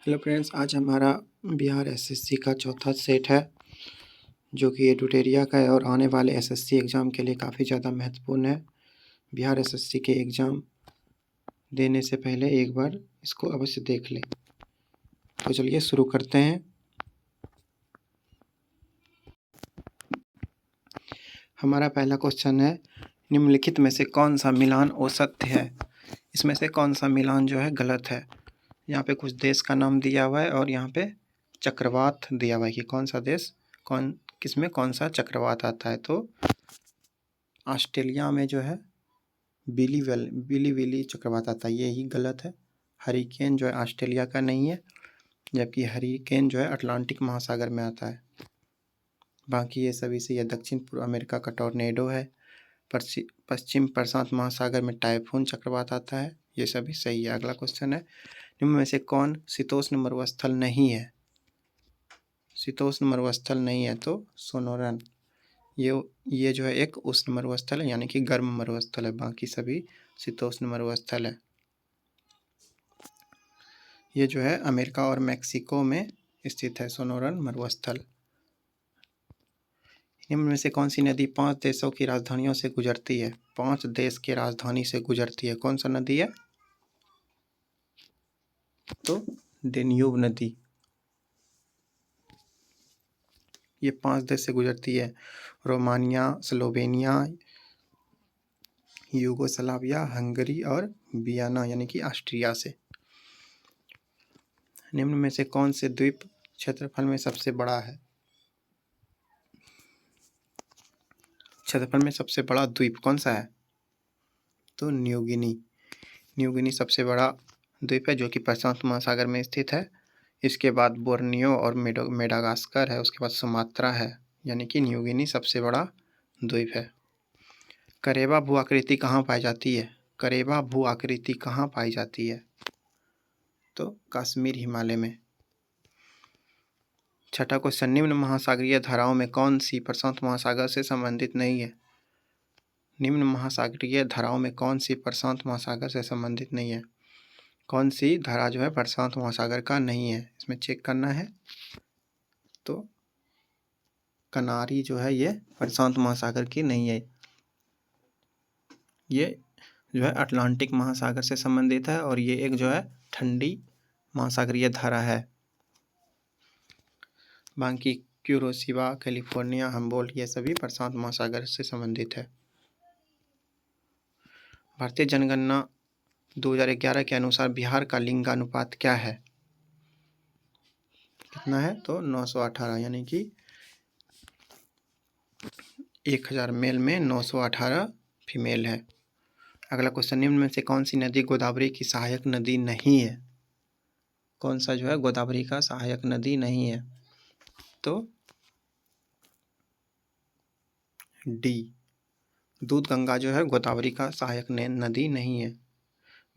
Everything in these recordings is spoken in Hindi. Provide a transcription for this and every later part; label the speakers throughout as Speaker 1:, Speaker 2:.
Speaker 1: हेलो फ्रेंड्स, आज हमारा बिहार एसएससी का चौथा सेट है जो कि एडुटेरिया का है और आने वाले एसएससी एग्ज़ाम के लिए काफ़ी ज़्यादा महत्वपूर्ण है। बिहार एसएससी के एग्ज़ाम देने से पहले एक बार इसको अवश्य देख लें। तो चलिए शुरू करते हैं। हमारा पहला क्वेश्चन है, निम्नलिखित में से कौन सा मिलान असत्य है? इसमें से कौन सा मिलान जो है गलत है? यहाँ पे कुछ देश का नाम दिया हुआ है और यहाँ पे चक्रवात दिया हुआ है कि कौन सा देश किसमें कौन सा चक्रवात आता है। तो ऑस्ट्रेलिया में जो है बिली विली चक्रवात आता है, ये ही गलत है। हरिकेन जो है ऑस्ट्रेलिया का नहीं है, जबकि हरिकेन जो है अटलांटिक महासागर में आता है। बाकी ये सभी से, यह दक्षिण पूर्व अमेरिका का टॉर्नेडो है। पश्चिम प्रशांत महासागर में टाइफून चक्रवात आता है। ये सभी सही है। अगला क्वेश्चन है, निम्न में से कौन शीतोष्ण मरुस्थल नहीं है? शीतोष्ण मरुस्थल नहीं है तो सोनोरन, ये जो है एक उष्ण मरुस्थल है, यानी कि गर्म मरुस्थल है। बाकी सभी शीतोष्ण मरुस्थल है। ये जो है अमेरिका और मैक्सिको में स्थित है सोनोरन मरुस्थल। निम्न में से कौन सी नदी 5 देशों की राजधानियों से गुजरती है? 5 देश के राजधानी से गुजरती है, कौन सा नदी है? तो डेन्यूब नदी, ये 5 देश से गुजरती है। रोमानिया, स्लोवेनिया, यूगोस्लाविया, हंगरी और वियना यानी कि ऑस्ट्रिया से। निम्न में से कौन से द्वीप क्षेत्रफल में सबसे बड़ा है? क्षेत्रफल में सबसे बड़ा द्वीप कौन सा है? तो न्यूगिनी सबसे बड़ा द्वीप है जो कि प्रशांत महासागर में स्थित है। इसके बाद बोर्नियो और मेडागास्कर है, उसके बाद सुमात्रा है, यानी कि न्यूगिनी सबसे बड़ा द्वीप है। करेबा भू आकृति कहाँ पाई जाती है? करेबा भू आकृति कहाँ पाई जाती है? तो कश्मीर, हिमालय में। छठा क्वेश्चन, निम्न महासागरीय धाराओं में कौन सी प्रशांत महासागर से संबंधित नहीं है? निम्न महासागरीय धाराओं में कौन सी प्रशांत महासागर से संबंधित नहीं है? कौन सी धारा जो है प्रशांत महासागर का नहीं है, इसमें चेक करना है। तो कनारी जो है ये प्रशांत महासागर की नहीं है, ये जो है अटलांटिक महासागर से संबंधित है और ये एक जो है ठंडी महासागरीय धारा है। बाकी क्यूरोसिवा, कैलिफोर्निया, हम्बोल्ट, ये सभी प्रशांत महासागर से संबंधित है। भारतीय जनगणना 2011 के अनुसार बिहार का लिंगानुपात क्या है? कितना है? तो 918, यानी कि 1000 मेल में 918 फीमेल है। अगला क्वेश्चन, निम्न में से कौन सी नदी गोदावरी की सहायक नदी नहीं है? कौन सा जो है गोदावरी का सहायक नदी नहीं है? तो डी, दूधगंगा जो है गोदावरी का सहायक नदी नहीं है।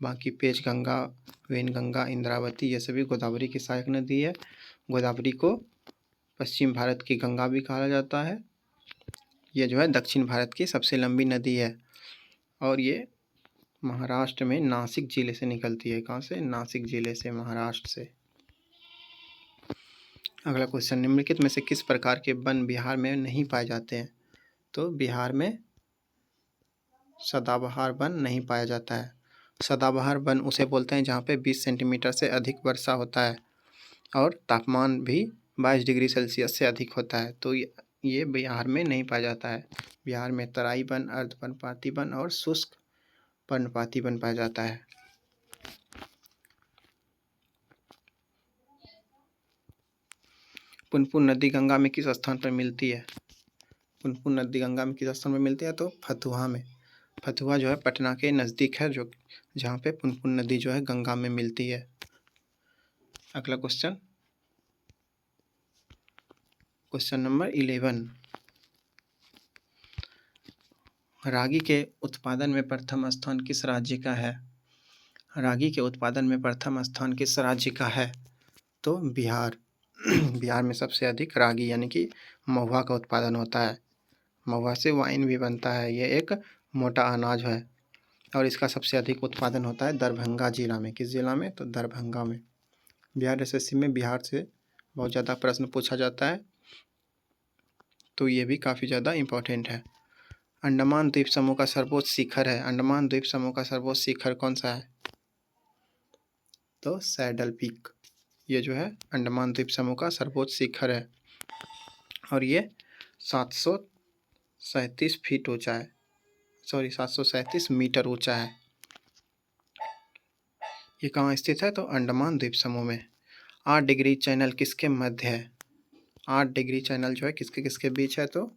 Speaker 1: बाकी पेचगंगा, वेनगंगा, इंद्रावती, ये सभी गोदावरी की सहायक नदी है। गोदावरी को पश्चिम भारत की गंगा भी कहा जाता है। ये जो है दक्षिण भारत की सबसे लंबी नदी है और ये महाराष्ट्र में नासिक जिले से निकलती है। कहाँ से? नासिक जिले से, महाराष्ट्र से। अगला क्वेश्चन, निम्नलिखित में से किस प्रकार के वन बिहार में नहीं पाए जाते हैं? तो बिहार में सदाबहार वन नहीं पाया जाता है। सदाबहार वन उसे बोलते हैं जहाँ पे 20 सेंटीमीटर से अधिक वर्षा होता है और तापमान भी 22 डिग्री सेल्सियस से अधिक होता है। तो ये बिहार में नहीं पाया जाता है। बिहार में तराई वन, अर्धपर्णपाती वन और शुष्क पर्णपाती वन पाया जाता है। पुनपुन नदी गंगा में किस स्थान पर मिलती है? पुनपुन नदी गंगा में किस स्थान पर मिलती है? तो फतुहा में। फतुहा जो है पटना के नज़दीक है, जो जहाँ पे पुनपुन नदी जो है गंगा में मिलती है। अगला क्वेश्चन, क्वेश्चन नंबर 11, रागी के उत्पादन में प्रथम स्थान किस राज्य का है? रागी के उत्पादन में प्रथम स्थान किस राज्य का है? तो बिहार। बिहार में सबसे अधिक रागी यानी कि महुआ का उत्पादन होता है। महुआ से वाइन भी बनता है। ये एक मोटा अनाज है और इसका सबसे अधिक उत्पादन होता है दरभंगा जिला में। किस जिला में? तो दरभंगा में। बिहार एसएससी में बिहार से बहुत ज़्यादा प्रश्न पूछा जाता है, तो ये भी काफ़ी ज़्यादा इम्पोर्टेंट है। अंडमान द्वीप समूह का सर्वोच्च शिखर है, अंडमान द्वीप समूह का सर्वोच्च शिखर कौन सा है? तो सैडल पीक, ये जो है अंडमान द्वीप समूह का सर्वोच्च शिखर है और ये 737 फीट ऊंचा है, 737 मीटर ऊंचा है। ये कहाँ स्थित है? तो अंडमान द्वीप समूह में। 8 डिग्री चैनल किसके मध्य है? 8 डिग्री चैनल जो है किसके किसके बीच है? तो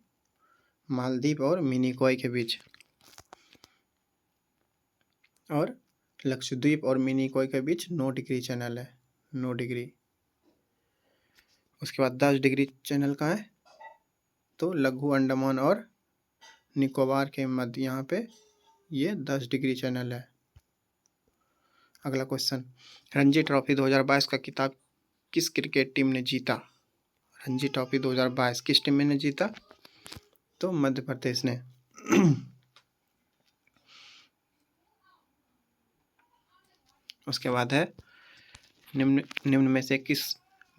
Speaker 1: मालदीव और मिनिकॉय के बीच, और लक्षद्वीप और मिनिकॉय के बीच 9 डिग्री चैनल है, 9 डिग्री। उसके बाद 10 डिग्री चैनल कहाँ है? तो लघु अंडमान और निकोबार के मध्य, यहाँ पे ये 10 डिग्री चैनल है। अगला क्वेश्चन, रणजी ट्रॉफी 2022 का खिताब किस क्रिकेट टीम ने जीता? रणजी ट्रॉफी 2022 किस टीम ने जीता? तो मध्य प्रदेश ने। उसके बाद है, निम्न में से किस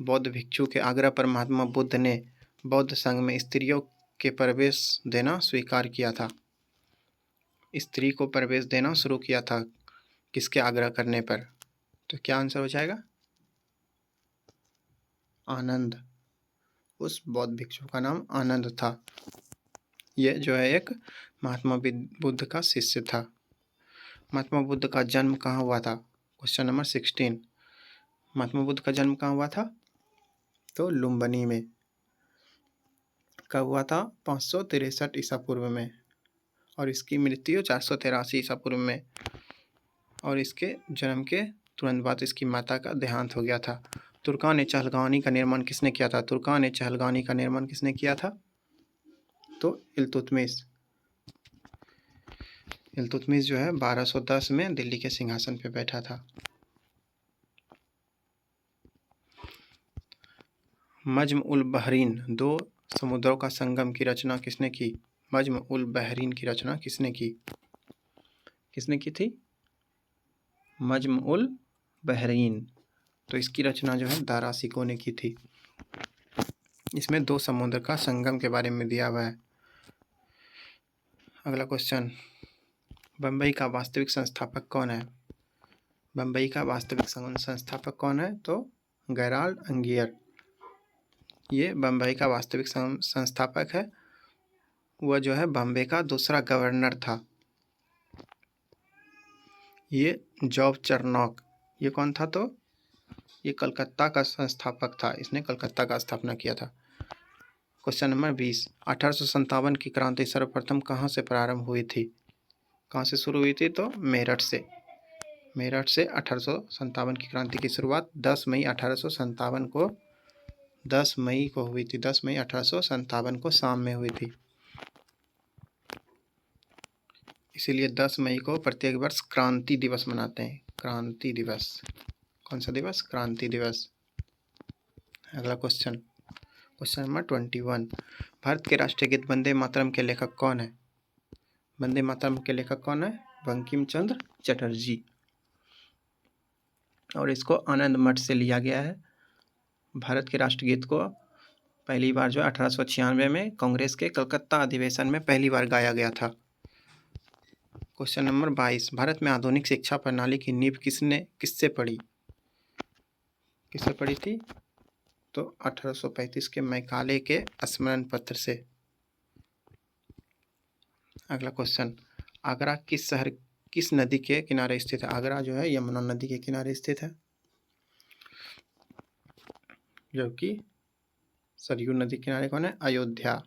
Speaker 1: बौद्ध भिक्षु के आग्रह पर महात्मा बुद्ध ने बौद्ध संघ में स्त्रियों के प्रवेश देना स्वीकार किया था? स्त्री को प्रवेश देना शुरू किया था किसके आग्रह करने पर? तो क्या आंसर हो जाएगा? आनंद। उस बौद्ध भिक्षु का नाम आनंद था। यह जो है एक महात्मा बुद्ध का शिष्य था। महात्मा बुद्ध का जन्म कहाँ हुआ था? Question number 16। महात्मा बुद्ध का जन्म कहाँ हुआ था? तो लुम्बिनी में। कब हुआ था? 563 ईसा पूर्व में, और इसकी मृत्यु 483 ईसा पूर्व में, और इसके जन्म के तुरंत बाद इसकी माता का देहांत हो गया था। तुर्कान ए चहलगानी का निर्माण किसने किया था? तुर्कान ए चहलगानी का निर्माण किसने किया था? तो इल्तुतमिश। इल्तुतमिश जो है 1210 में दिल्ली के सिंहासन पर बैठा था। मज्म उल बहरीन, दो समुद्रों का संगम की रचना किसने की? मज्म उल बहरीन की रचना किसने की? किसने की थी? मज्म उल बहरीन। तो इसकी रचना जो है दारा सिको ने की थी। इसमें दो समुद्र का संगम के बारे में दिया हुआ है। अगला क्वेश्चन, बम्बई का वास्तविक संस्थापक कौन है? बम्बई का वास्तविक संस्थापक कौन है? तो गेराल्ड अंगियर, ये बम्बई का वास्तविक संस्थापक है। वह जो है बम्बई का दूसरा गवर्नर था। ये जॉब चरनॉक, ये कौन था? तो ये कलकत्ता का संस्थापक था, इसने कलकत्ता का स्थापना किया था। क्वेश्चन नंबर 20, 1857 की क्रांति सर्वप्रथम कहाँ से प्रारंभ हुई थी? कहाँ से शुरू हुई थी? तो मेरठ से। मेरठ से 1857 की क्रांति की शुरुआत 10 मई 1857 को 10 मई को हुई थी। 10 मई 1857 को शाम में हुई थी। इसीलिए 10 मई को प्रत्येक वर्ष क्रांति दिवस मनाते हैं। क्रांति दिवस। कौन सा दिवस? क्रांति दिवस। अगला क्वेश्चन, क्वेश्चन नंबर 21, भारत के राष्ट्रीय गीत वंदे मातरम के लेखक कौन है? वंदे मातरम के लेखक कौन है? बंकिम चंद्र चटर्जी, और इसको आनंद मठ से लिया गया है। भारत के राष्ट्रगीत को पहली बार जो 1896 में कांग्रेस के कलकत्ता अधिवेशन में पहली बार गाया गया था। क्वेश्चन नंबर 22, भारत में आधुनिक शिक्षा प्रणाली की नींव किससे पड़ी? किससे पड़ी थी? तो 1835 के मैकाले के स्मरण पत्र से। अगला क्वेश्चन, आगरा किस शहर किस नदी के किनारे स्थित है? आगरा जो है यमुना नदी के किनारे स्थित है, जबकि सरयू नदी किनारे कौन है? अयोध्या।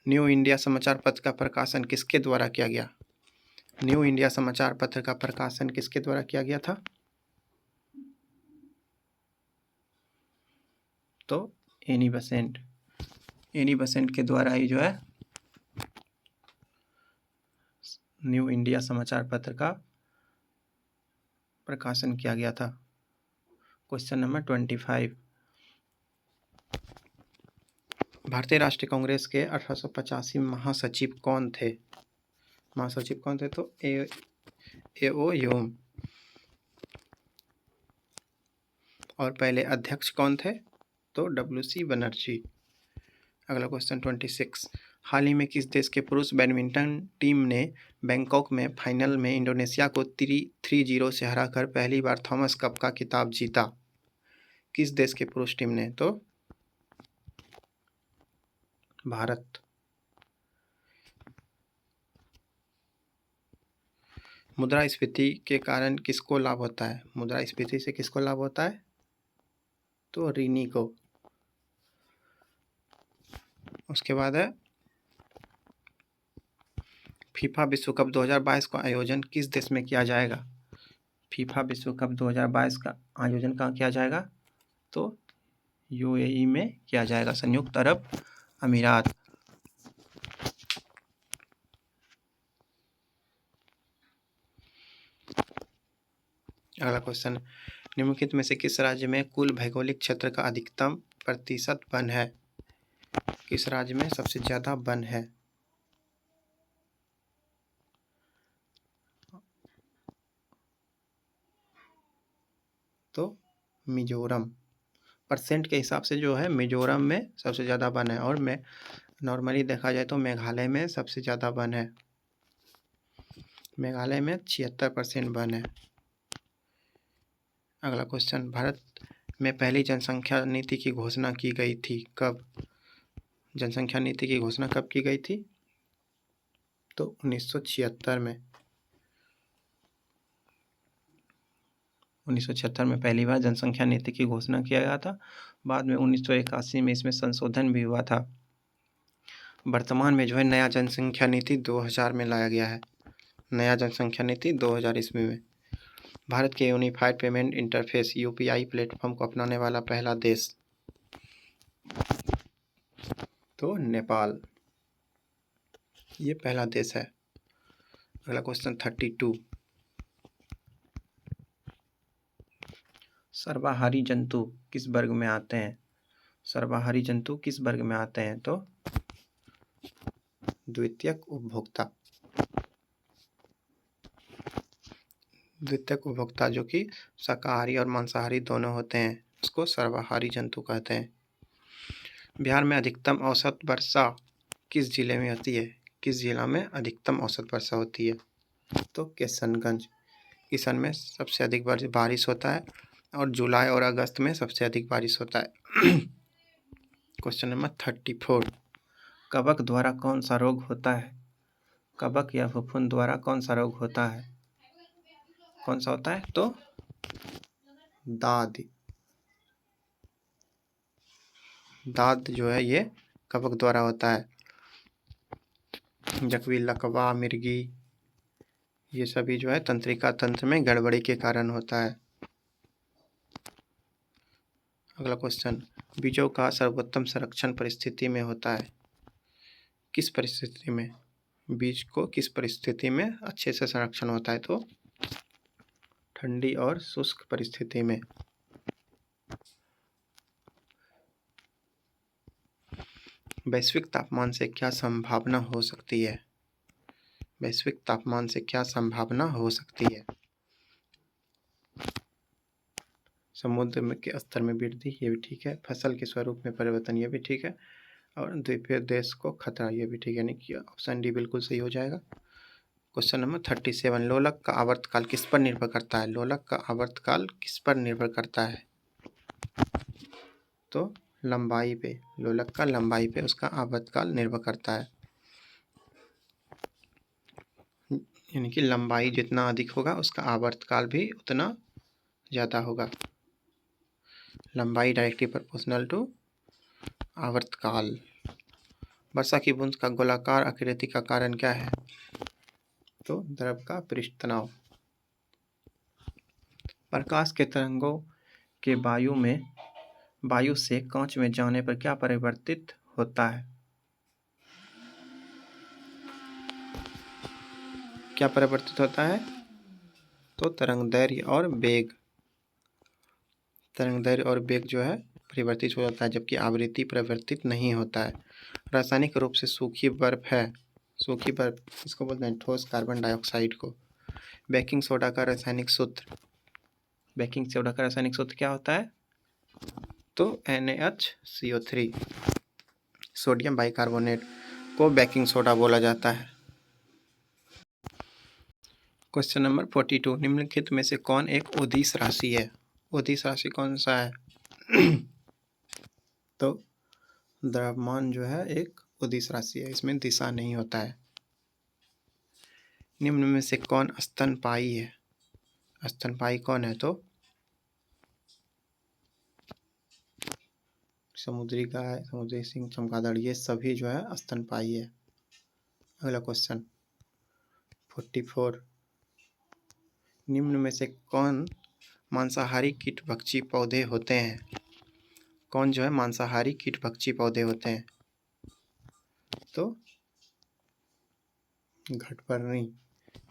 Speaker 1: न्यू इंडिया समाचार पत्र का प्रकाशन किसके द्वारा किया गया? न्यू इंडिया समाचार पत्र का प्रकाशन किसके द्वारा किया गया था? तो एनी बेसेंट। एनी बेसेंट के द्वारा ही जो है न्यू इंडिया समाचार पत्र का प्रकाशन किया गया था। क्वेश्चन नंबर 25, भारतीय राष्ट्रीय कांग्रेस के 1885 महासचिव कौन थे? महासचिव कौन थे? तो ए ओ ह्यूम। और पहले अध्यक्ष कौन थे? तो WC बनर्जी। अगला क्वेश्चन 26, हाल ही में किस देश के पुरुष बैडमिंटन टीम ने बैंकॉक में फाइनल में इंडोनेशिया को 3-0 से हराकर पहली बार थॉमस कप का खिताब जीता? किस देश के पुरुष टीम ने? तो भारत। मुद्रास्फीति के कारण किसको लाभ होता है? मुद्रास्फीति से किसको लाभ होता है? तो ऋणी को। उसके बाद है फीफा विश्व कप 2022 का आयोजन किस देश में किया जाएगा? फीफा विश्व कप 2022 का आयोजन कहाँ किया जाएगा? तो UAE में किया जाएगा, संयुक्त अरब अमीरात। अगला क्वेश्चन, निम्नलिखित में से किस राज्य में कुल भौगोलिक क्षेत्र का अधिकतम प्रतिशत वन है? किस राज्य में सबसे ज्यादा वन है? तो मिजोरम। परसेंट के हिसाब से जो है मिजोरम में सबसे ज़्यादा वन है, और में नॉर्मली देखा जाए तो मेघालय में सबसे ज़्यादा वन है। मेघालय में 76% वन है। अगला क्वेश्चन, भारत में पहली जनसंख्या नीति की घोषणा की गई थी कब? जनसंख्या नीति की घोषणा कब की गई थी? तो 1976 में। 1976 में पहली बार जनसंख्या नीति की घोषणा किया गया था। बाद में 1981 में इसमें संशोधन भी हुआ था। वर्तमान में जो है नया जनसंख्या नीति 2000 में लाया गया है। नया जनसंख्या नीति 2000 ईस्वी में। भारत के unified payment interface UPI platform को अपनाने वाला पहला देश? तो नेपाल, ये पहला देश है। अगला क्वेश्चन 32, सर्वाहारी जंतु किस वर्ग में आते हैं? सर्वाहारी जंतु किस वर्ग में आते हैं? तो द्वितीयक उपभोक्ता। द्वितीयक उपभोक्ता जो कि शाकाहारी और मांसाहारी दोनों होते हैं, उसको सर्वाहारी जंतु कहते हैं। बिहार में अधिकतम औसत वर्षा किस जिले में होती है? किस जिला में अधिकतम औसत वर्षा होती है? तो किशनगंज। किशन में सबसे अधिक बारिश होता है, और जुलाई और अगस्त में सबसे अधिक बारिश होता है। क्वेश्चन नंबर 34, कवक द्वारा कौन सा रोग होता है? कवक या फफूंद द्वारा कौन सा रोग होता है? कौन सा होता है? तो दाद। दाद जो है ये कवक द्वारा होता है। जख्मी लकवा, मिर्गी, ये सभी जो है तंत्रिका तंत्र में गड़बड़ी के कारण होता है। अगला क्वेश्चन, बीजों का सर्वोत्तम संरक्षण परिस्थिति में होता है? किस परिस्थिति में? बीज को किस परिस्थिति में अच्छे से संरक्षण होता है? तो ठंडी और शुष्क परिस्थिति में। वैश्विक तापमान से क्या संभावना हो सकती है? वैश्विक तापमान से क्या संभावना हो सकती है? समुद्र में के स्तर में वृद्धि, ये भी ठीक है। फसल के स्वरूप में परिवर्तन, ये भी ठीक है। और द्वीपीय देश को खतरा, ये भी ठीक है। यानी कि ऑप्शन डी बिल्कुल सही हो जाएगा। क्वेश्चन नंबर 37, लोलक का आवर्तकाल किस पर निर्भर करता है? लोलक का आवर्तकाल किस पर निर्भर करता है? तो लंबाई पे। लोलक का लंबाई पे उसका आवर्तकाल निर्भर करता है। यानी कि लंबाई जितना अधिक होगा उसका आवर्तकाल भी उतना ज़्यादा होगा। लंबाई डायरेक्टली प्रोपोर्शनल टू आवर्तकाल। वर्षा की बूंद का गोलाकार आकृति का कारण क्या है? तो द्रव का पृष्ठ तनाव। प्रकाश के तरंगों के वायु से कांच में जाने पर क्या परिवर्तित होता है? क्या परिवर्तित होता है? तो तरंगदैर्घ्य और वेग। तरंगदैर्घ्य और वेग जो है परिवर्तित हो जाता है, जबकि आवृत्ति परिवर्तित नहीं होता है। रासायनिक रूप से सूखी बर्फ है। सूखी बर्फ इसको बोलते हैं ठोस कार्बन डाइऑक्साइड को। बेकिंग सोडा का रासायनिक सूत्र। बेकिंग सोडा का रासायनिक सूत्र क्या होता है? तो NaHCO3। सोडियम बाइकार्बोनेट को बेकिंग सोडा बोला जाता है। क्वेश्चन नंबर 42, निम्नलिखित में से कौन एक उदिश राशि है? उदिश राशि कौन सा है? तो द्रव्यमान जो है एक उदिश राशि है, इसमें दिशा नहीं होता है। निम्न में से कौन स्तनपायी है? स्तनपायी कौन है? तो समुद्री गाय, समुद्री सिंह, चमगादड़, ये सभी जो है स्तनपायी है। अगला क्वेश्चन 44, निम्न में से कौन मांसाहारी कीटभक्षी पौधे होते हैं? कौन जो है मांसाहारी कीटभक्षी पौधे होते हैं? तो घटपर्णी,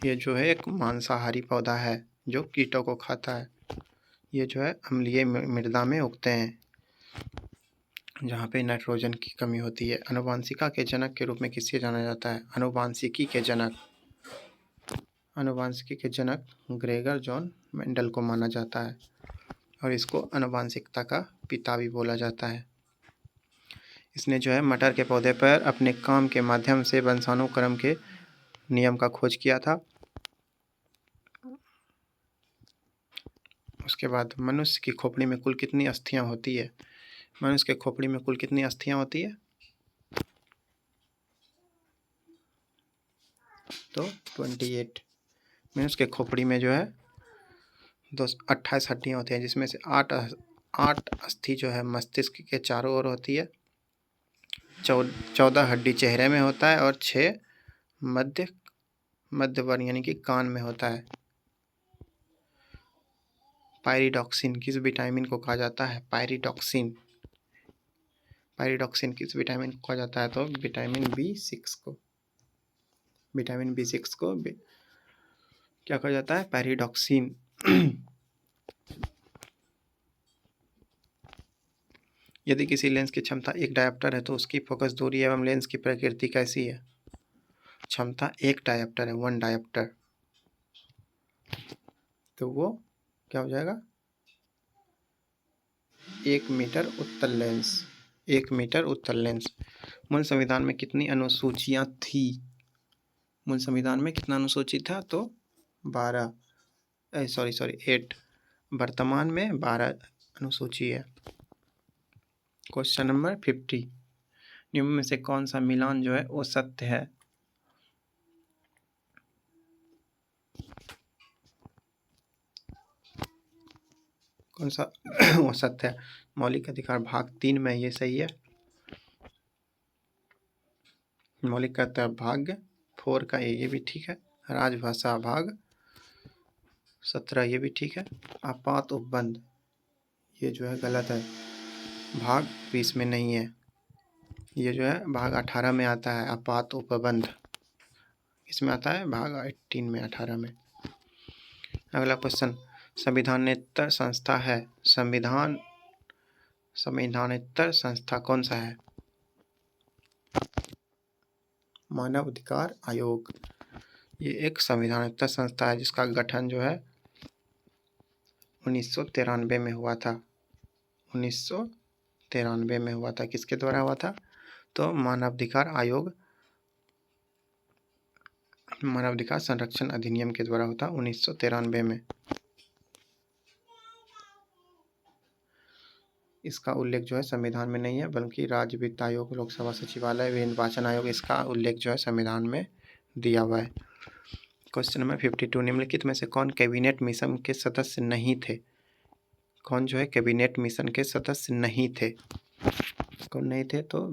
Speaker 1: ये जो है एक मांसाहारी पौधा है जो कीटों को खाता है। ये जो है अम्लीय मृदा में उगते हैं जहाँ पे नाइट्रोजन की कमी होती है। आनुवंशिकी के जनक के रूप में किसे जाना जाता है? आनुवंशिकी के जनक, आनुवंशिकी के जनक ग्रेगर जॉन मेंडल को माना जाता है और इसको आनुवंशिकता का पिता भी बोला जाता है। इसने जो है मटर के पौधे पर अपने काम के माध्यम से वंशानुक्रम के नियम का खोज किया था। उसके बाद मनुष्य की खोपड़ी में कुल कितनी अस्थियां होती है? मनुष्य के खोपड़ी में कुल कितनी अस्थियां होती है? तो 28। मनुष्य के खोपड़ी में जो है 28 हड्डियां होती हैं, जिसमें से 8 अस्थि जो है मस्तिष्क के चारों ओर होती है, 14 हड्डी चेहरे में होता है और 6 मध्यवर्ग यानी कि कान में होता है। पायरिडॉक्सिन किस विटामिन को कहा जाता है? पायरिडॉक्सिन किस विटामिन को कहा जाता है? तो विटामिन B6 को। विटामिन B6 को क्या कहा जाता है? पायरिडॉक्सिन। यदि किसी लेंस की क्षमता 1 डायोप्टर है तो उसकी फोकस दूरी एवं लेंस की प्रकृति कैसी है? क्षमता 1 डायोप्टर है, 1 डायोप्टर, तो वो क्या हो जाएगा? 1 मीटर उत्तल लेंस। 1 मीटर उत्तल लेंस। मूल संविधान में कितनी अनुसूचियां थी? मूल संविधान में कितना अनुसूची था? तो 8। वर्तमान में 12 अनुसूची है। क्वेश्चन नंबर 50, निम्न में से कौन सा मिलान जो है वो सत्य है? कौन सा वो सत्य है? मौलिक अधिकार भाग 3 में ये सही है। मौलिक अधिकार भाग 4 का ये भी ठीक है। राजभाषा भाग 17 ये भी ठीक है। आपात उपबंध ये जो है गलत है, भाग 20 में नहीं है। ये जो है भाग 18 में आता है आपात उपबंध, इसमें आता है भाग 18 में, 18 में। अगला क्वेश्चन, संविधानेतर संस्था है, संविधानेतर संस्था कौन सा है? मानव अधिकार आयोग, ये एक संविधानेतर संस्था है जिसका गठन जो है 1993 में हुआ था। 1993 में हुआ था। किसके द्वारा हुआ था? तो मानवाधिकार आयोग, मानवाधिकार संरक्षण अधिनियम के द्वारा होता 1993 में। इसका उल्लेख जो है संविधान में नहीं है, बल्कि राज्य वित्त आयोग, लोकसभा सचिवालय, निर्वाचन आयोग, इसका उल्लेख जो है संविधान में दिया हुआ है। क्वेश्चन नंबर 52, निम्नलिखित में से कौन कैबिनेट मिशन के सदस्य नहीं थे? कौन जो है कैबिनेट मिशन के सदस्य नहीं थे? कौन नहीं थे? तो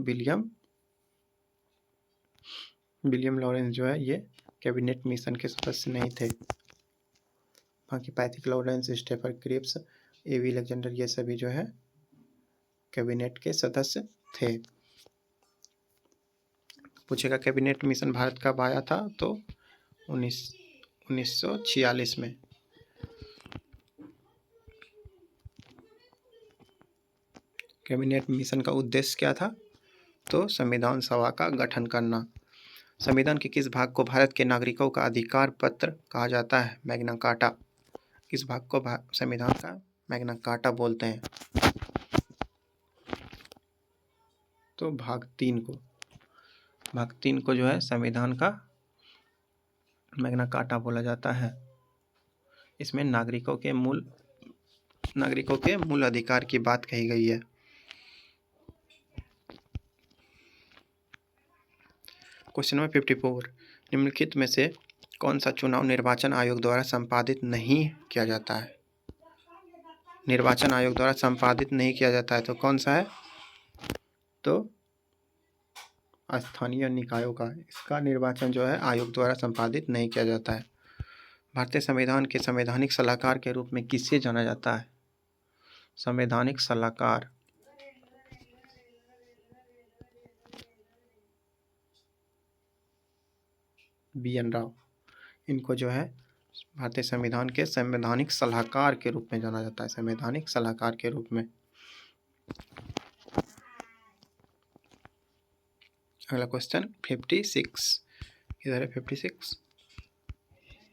Speaker 1: विलियम लॉरेंस जो है ये कैबिनेट मिशन के सदस्य नहीं थे। बाकी पैथिक लॉरेंस, स्टेफन क्रिप्स, एवी अलेक्जेंडर, ये सभी जो है कैबिनेट के सदस्य थे। पूछेगा कैबिनेट मिशन भारत कब आया था? तो 1946 में। कैबिनेट मिशन का उद्देश्य क्या था? तो संविधान सभा का गठन करना। संविधान के किस भाग को भारत के नागरिकों का अधिकार पत्र कहा जाता है? Magna carta. किस भाग को संविधान का मैग्ना कार्टा बोलते हैं? तो भाग 3 को जो है संविधान का मैग्ना कार्टा बोला जाता है। इसमें नागरिकों के मूल अधिकार की बात कही गई है। क्वेश्चन नंबर 54, निम्नलिखित में से कौन सा चुनाव निर्वाचन आयोग द्वारा संपादित नहीं किया जाता है? निर्वाचन आयोग द्वारा संपादित नहीं किया जाता है तो कौन सा है? तो स्थानीय निकायों का, इसका निर्वाचन जो है आयोग द्वारा संपादित नहीं किया जाता है। भारतीय संविधान के संवैधानिक सलाहकार के रूप में किसे जाना जाता है? संवैधानिक सलाहकार BN राव, इनको जो है भारतीय संविधान के संवैधानिक सलाहकार के रूप में जाना जाता है, संवैधानिक सलाहकार के रूप में। अगला क्वेश्चन 56, इधर है 56,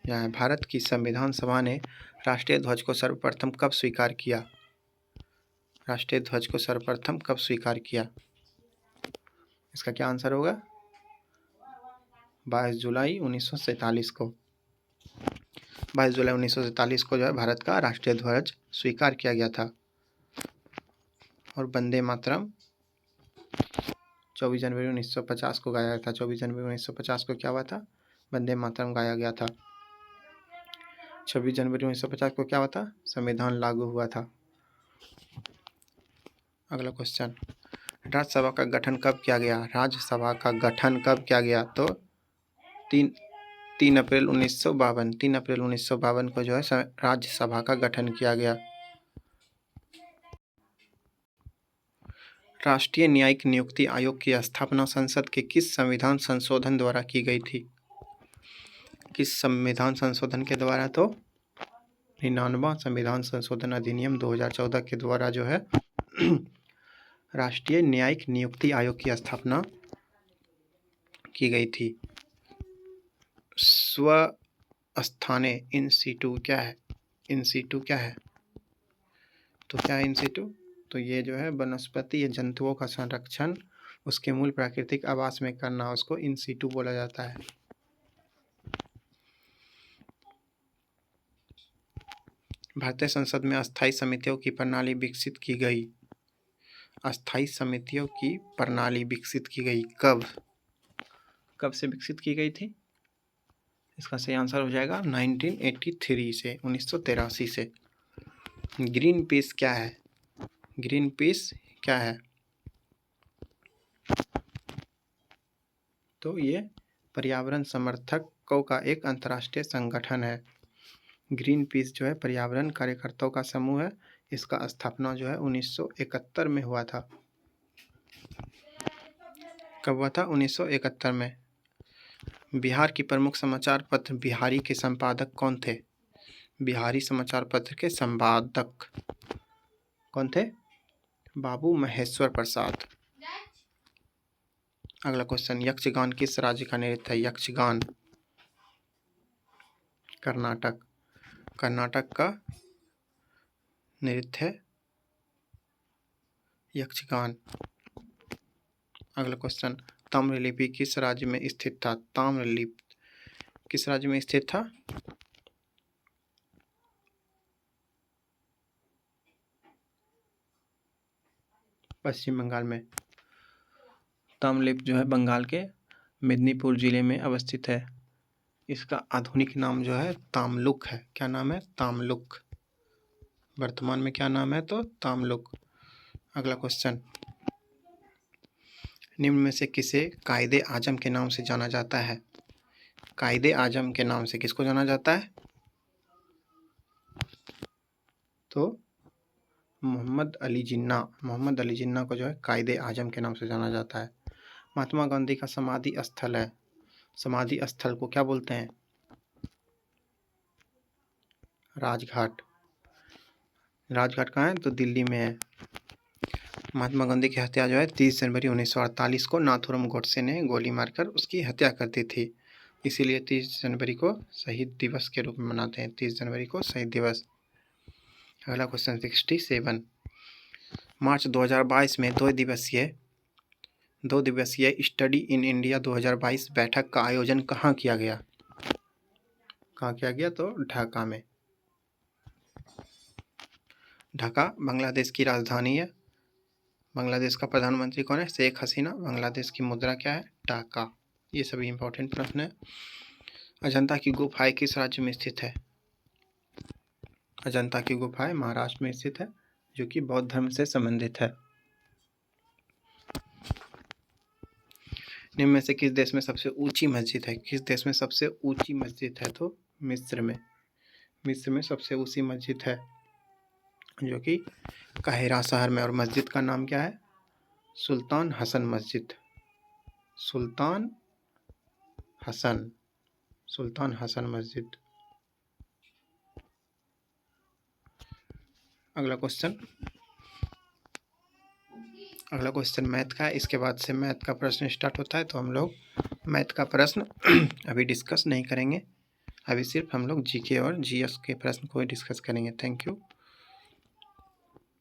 Speaker 1: यहाँ है, भारत की संविधान सभा ने राष्ट्रीय ध्वज को सर्वप्रथम कब स्वीकार किया? राष्ट्रीय ध्वज को सर्वप्रथम कब स्वीकार किया? इसका क्या आंसर होगा? 22 जुलाई 1947 को। 22 जुलाई 1947 को जो है भारत का राष्ट्रीय ध्वज स्वीकार किया गया था। और वंदे मातरम 24 जनवरी 1950 को गाया गया था। 24 जनवरी 1950 को क्या हुआ था? वंदे मातरम गाया गया था। 26 जनवरी 1950 को क्या हुआ था? संविधान लागू हुआ था। अगला क्वेश्चन, राज्यसभा का गठन कब किया गया? राज्यसभा का गठन कब किया गया? तो 3 अप्रैल 1952, 3 अप्रैल 1952 को जो है राज्यसभा का गठन किया गया। राष्ट्रीय न्यायिक नियुक्ति आयोग की स्थापना संसद के किस संविधान संशोधन द्वारा की गई थी? किस संविधान संशोधन के द्वारा? तो 99वां संविधान संशोधन अधिनियम 2014 के द्वारा जो है राष्ट्रीय न्यायिक नियुक्ति आयोग की स्थापना की गई थी। स्वस्थाने इन सीटू क्या है? इन सीटू क्या है? तो क्या है इन सीटू? तो ये जो है वनस्पति या जंतुओं का संरक्षण उसके मूल प्राकृतिक आवास में करना, उसको इन सीटू बोला जाता है। भारतीय संसद में अस्थायी समितियों की प्रणाली विकसित की गई। अस्थायी समितियों की प्रणाली विकसित की गई कब? कब से विकसित की गई थी? इसका सही आंसर हो जाएगा 1983 से, 1983 से। ग्रीन पीस क्या है? ग्रीन पीस क्या है? तो ये पर्यावरण समर्थकों का एक अंतर्राष्ट्रीय संगठन है। ग्रीन पीस जो है पर्यावरण कार्यकर्ताओं का समूह है। इसका स्थापना जो है 1971 में हुआ था। कब हुआ था? 1971 में। बिहार की प्रमुख समाचार पत्र बिहारी के संपादक कौन थे? बिहारी समाचार पत्र के संपादक कौन थे? बाबू महेश्वर प्रसाद। अगला क्वेश्चन, यक्षगान किस राज्य का नृत्य है? यक्षगान कर्नाटक, कर्नाटक का नृत्य है यक्षगान। अगला क्वेश्चन, ताम्रलिपि किस राज्य में स्थित था? ताम्रलिपि किस राज्य में स्थित था? पश्चिम बंगाल में। ताम्रलिपि जो है बंगाल के मेदिनीपुर जिले में अवस्थित है। इसका आधुनिक नाम जो है ताम्लुक है। क्या नाम है? ताम्लुक। वर्तमान में क्या नाम है? तो ताम्लुक। अगला क्वेश्चन, निम्न में से किसे कायदे आजम के नाम से जाना जाता है? कायदे आजम के नाम से किसको जाना जाता है? तो मोहम्मद अली जिन्ना। मोहम्मद अली जिन्ना को जो है कायदे आजम के नाम से जाना जाता है। महात्मा गांधी का समाधि स्थल है। समाधि स्थल को क्या बोलते हैं? राजघाट। राजघाट कहाँ है? तो दिल्ली में है। महात्मा गांधी की हत्या जो है 30 जनवरी 1948 को नाथूराम गोडसे ने गोली मारकर उसकी हत्या कर दी थी। इसीलिए 30 जनवरी को शहीद दिवस के रूप में मनाते हैं। 30 जनवरी को शहीद दिवस। अगला क्वेश्चन 67, मार्च 2022 में 2 दिवसीय 2 दिवसीय स्टडी इन इंडिया 2022 बैठक का आयोजन कहाँ किया गया? कहाँ किया गया? तो ढाका में। ढाका बांग्लादेश की राजधानी है। बांग्लादेश का प्रधानमंत्री कौन है? शेख हसीना। बांग्लादेश की मुद्रा क्या है? टाका। ये सभी इंपॉर्टेंट प्रश्न है। अजंता की गुफाएं किस राज्य में स्थित है? अजंता की गुफाएं महाराष्ट्र में स्थित है, जो कि बौद्ध धर्म से संबंधित है। निम्न में से किस देश में सबसे ऊंची मस्जिद है? किस देश में सबसे ऊंची मस्जिद है? तो मिस्र में। मिस्र में सबसे ऊंची मस्जिद है, जो कि काहिरा शहर में। और मस्जिद का नाम क्या है? सुल्तान हसन मस्जिद। सुल्तान हसन मस्जिद। अगला क्वेश्चन मैथ का है। इसके बाद से मैथ का प्रश्न स्टार्ट होता है, तो हम लोग मैथ का प्रश्न अभी डिस्कस नहीं करेंगे। अभी सिर्फ हम लोग जीके और जीएस के प्रश्न को डिस्कस करेंगे। Thank you.